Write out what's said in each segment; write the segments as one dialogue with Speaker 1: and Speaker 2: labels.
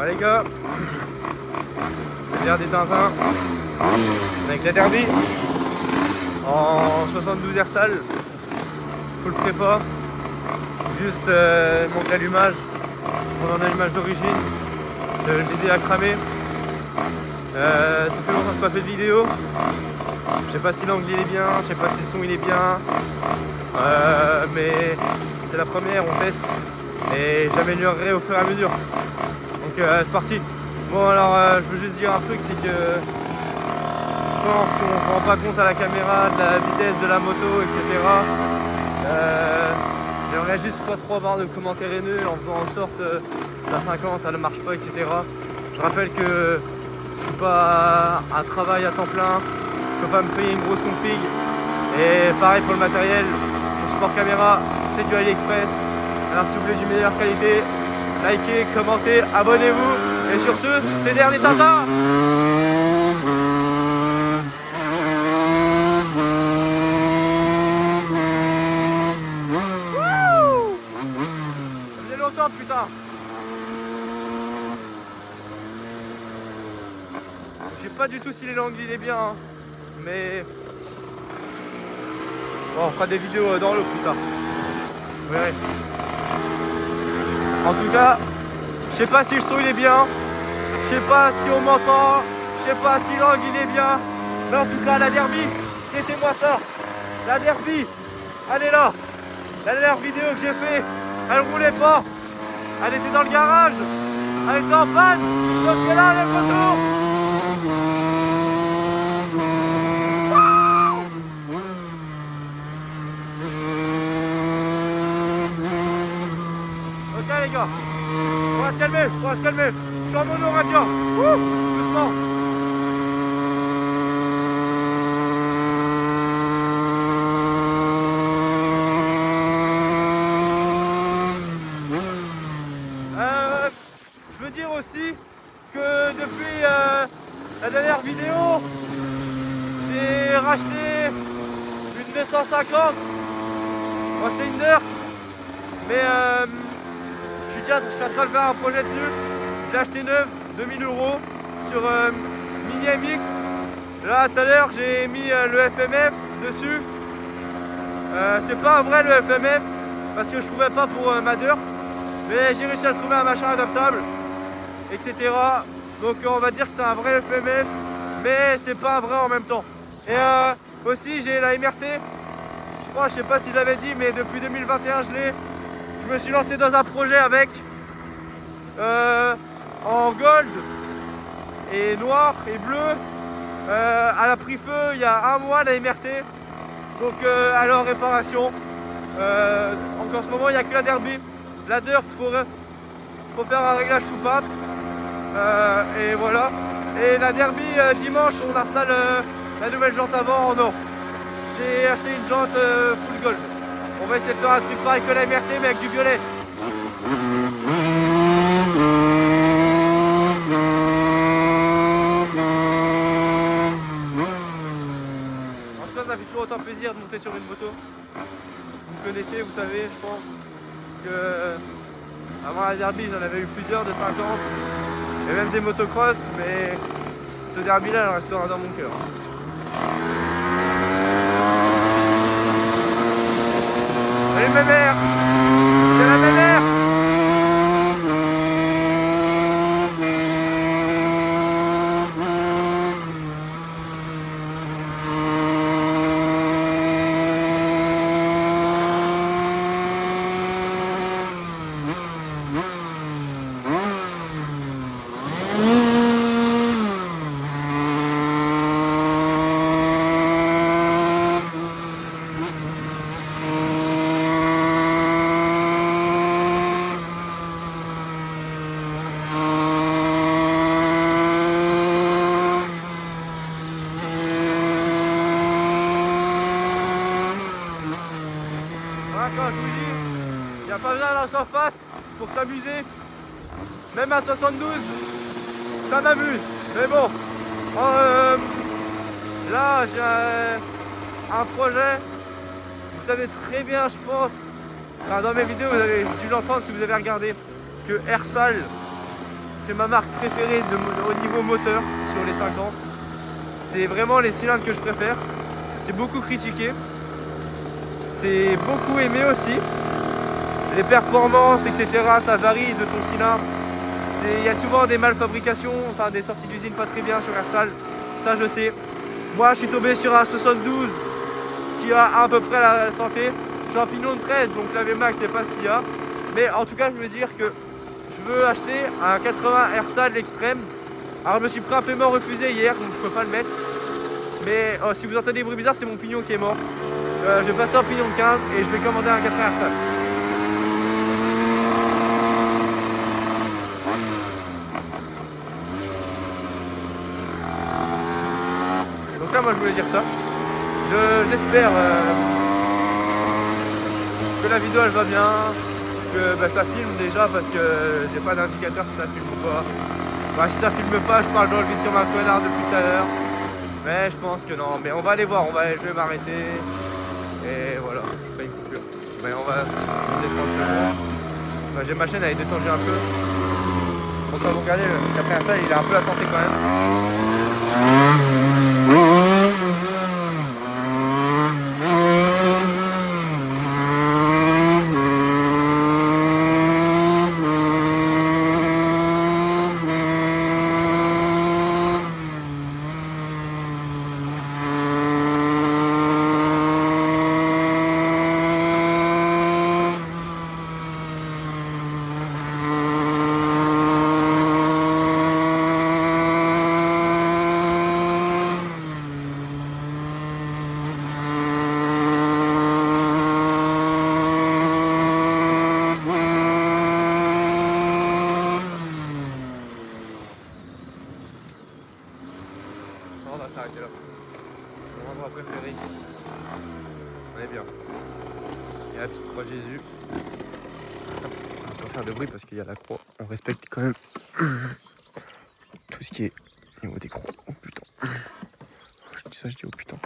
Speaker 1: Allez les gars, c'est bien des Tintins avec la Derby en 72 Ersal, full prépa, juste manque l'allumage, on en a l'allumage d'origine, le GD a cramé, ça fait longtemps que je n'ai pas fait de vidéo, je sais pas si l'angle il est bien, je sais pas si le son il est bien, mais c'est la première, on teste et j'améliorerai au fur et à mesure. Donc c'est parti. Bon alors je veux juste dire un truc, c'est que je pense qu'on ne se rend pas compte à la caméra de la vitesse de la moto, etc. J'aimerais juste pas trop avoir de commentaires haineux en faisant en sorte la 50 elle ne marche pas, etc. Je rappelle que je suis pas à un travail à temps plein, je peux pas me payer une grosse config. Et pareil pour le matériel, le support caméra, c'est du AliExpress. Alors si vous voulez du meilleure qualité, likez, commentez, abonnez-vous. Et sur ce, c'est dernier Tintin. Ça faisait longtemps, putain. Je sais pas du tout si l'angle il est bien, hein, mais bon, on fera des vidéos dans l'eau plus tard. Vous verrez. En tout cas, je sais pas si le son il est bien, je sais pas si on m'entend, je sais pas si l'angle il est bien, mais en tout cas la Derby, mettez-moi ça, la Derby, elle est là. La dernière vidéo que j'ai fait, elle roulait pas, elle était dans le garage, elle était en panne, donc c'est là les photos. Ok les gars, on va se calmer, on va se calmer. Je suis en mono radio. Doucement. Je veux dire aussi que depuis la dernière vidéo, j'ai racheté une 250. Moi c'est une Dirt, mais je suis en train de faire un projet dessus. J'ai acheté neuf, 2000 € sur Mini MX. Là tout à l'heure j'ai mis le FMF dessus. C'est pas un vrai le FMF parce que je trouvais pas pour ma Dirt, mais j'ai réussi à trouver un machin adaptable, etc. Donc on va dire que c'est un vrai FMF, mais c'est pas un vrai en même temps. Et aussi j'ai la MRT. Je crois, je sais pas si je l'avais dit, mais depuis 2021 je me suis lancé dans un projet avec en gold et noir et bleu. Elle a pris feu il y a un mois la MRT, donc elle est en réparation. Donc en ce moment il n'y a que la Derby. La Dirt, faut faire un réglage soupape. Et voilà. Et la Derby, dimanche on installe la nouvelle jante avant en or. J'ai acheté une jante full gold. On va essayer de faire un truc pareil que la MRT mais avec du violet. En tout cas ça fait toujours autant plaisir de monter sur une moto. Vous connaissez, vous savez, je pense que avant la Derby j'en avais eu plusieurs de 50 et même des motocross, mais ce Derby là elle restera dans mon cœur. C'est la même air, c'est la même air. Quand je vous dis, il n'y a pas besoin d'un surface pour s'amuser. Même à 72, ça m'amuse. Mais bon, là j'ai un projet. Vous savez très bien, je pense, enfin, dans mes vidéos vous avez dû l'entendre si vous avez regardé, que Ersal c'est ma marque préférée au niveau moteur sur les 50. C'est vraiment les cylindres que je préfère. C'est beaucoup critiqué. C'est beaucoup aimé aussi. Les performances, etc. ça varie de ton cylindre. Il y a souvent des malfabrications, enfin des sorties d'usine pas très bien sur Airsal. Ça je sais. Moi je suis tombé sur un 72 qui a à peu près la santé. J'ai un pignon de 13, donc la VMAX c'est pas ce qu'il y a. Mais en tout cas je veux dire que je veux acheter un 80 Airsal extrême. Alors je me suis pris un paiement refusé hier, donc je peux pas le mettre. Mais si vous entendez des bruits bizarres, c'est mon pignon qui est mort. Je vais passer en pignon de 15 et je vais commander un 80 Airsal. Donc là moi je voulais dire ça. J'espère que la vidéo elle va bien, que ça filme déjà parce que j'ai pas d'indicateur si ça filme ou pas. Bah, si ça filme pas, je parle dans le vide comme un connard depuis tout à l'heure. Mais je pense que non, mais on va aller voir, je vais m'arrêter. Et voilà, je fais une coupure. Mais on va détendre. Bah, j'ai ma chaîne, elle est détendue un peu. Bon, quand vous regardez, après ça, il est un peu attenté quand même. On va s'arrêter là. Mon endroit préféré. On est bien. Il y a la petite croix de Jésus. On va pas faire de bruit parce qu'il y a la croix. On respecte quand même tout ce qui est au niveau des croix. Oh putain. Je dis ça, je dis oh putain.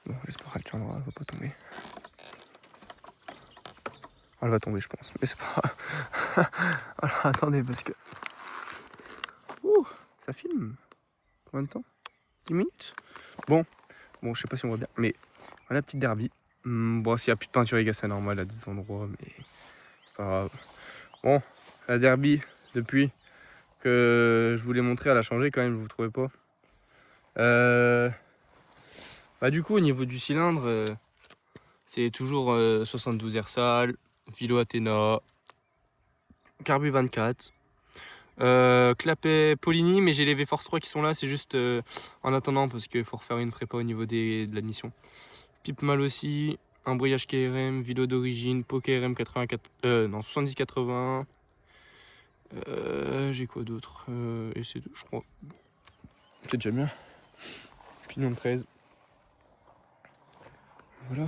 Speaker 1: Bon, j'espère qu'elle tiendra, elle va pas tomber. Elle va tomber, je pense. Mais c'est pas. Alors attendez, parce que. Ouh, ça filme. Combien de temps? 10 minutes. Bon, je sais pas si on voit bien, mais voilà, petite derby. Bon, s'il n'y a plus de peinture, les gars, c'est normal à des endroits, mais c'est pas grave. Bon, la derby, depuis que je vous l'ai montré, elle a changé quand même, vous trouvez pas? Bah, du coup, au niveau du cylindre, c'est toujours 72 Airsal, Vilo Athena, Carbu 24. Clapet Polini, mais j'ai les V-Force 3 qui sont là, c'est juste en attendant parce qu'il faut refaire une prépa au niveau de l'admission. Pipe mal aussi, embrayage KRM, Vilo d'origine, Po KRM 70-80. J'ai quoi d'autre et c'est tout, je crois. C'est déjà bien. Pignon de 13. Voilà.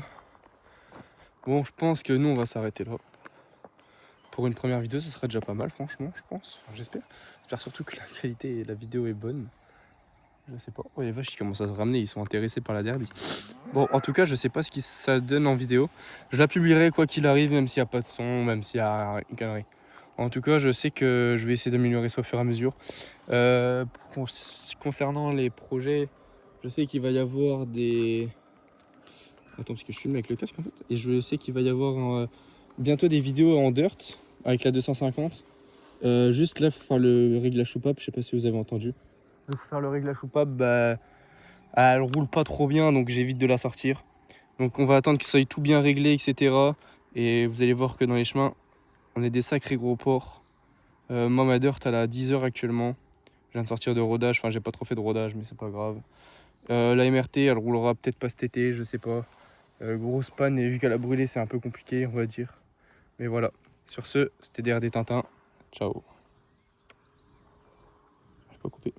Speaker 1: Bon, je pense que nous on va s'arrêter là. Pour une première vidéo, ce sera déjà pas mal, franchement, je pense. Enfin, j'espère. J'espère surtout que la qualité de la vidéo est bonne. Je sais pas. Oh, les vaches, ils commencent à se ramener, ils sont intéressés par la derby. Bon, en tout cas, je sais pas ce que ça donne en vidéo. Je la publierai quoi qu'il arrive, même s'il n'y a pas de son, même s'il y a une connerie. En tout cas, je sais que je vais essayer d'améliorer ça au fur et à mesure. Concernant les projets, je sais qu'il va y avoir des... Attends, parce que je filme avec le casque en fait. Et je sais qu'il va y avoir bientôt des vidéos en dirt avec la 250. Juste là, il faut faire le réglage soupape, je sais pas si vous avez entendu. Il faut faire le réglage soupape, bah, elle roule pas trop bien, donc j'évite de la sortir. Donc on va attendre que ça soit tout bien réglé, etc. Et vous allez voir que dans les chemins, on est des sacrés gros ports. Moi, ma dirt, elle est à 10 heures actuellement. Je viens de sortir de rodage, enfin j'ai pas trop fait de rodage, mais c'est pas grave. La MRT, elle roulera peut-être pas cet été, je sais pas. Grosse panne, et vu qu'elle a brûlé, c'est un peu compliqué, on va dire. Mais voilà. Sur ce, c'était DRD Tintin. Ciao. Je vais pas couper.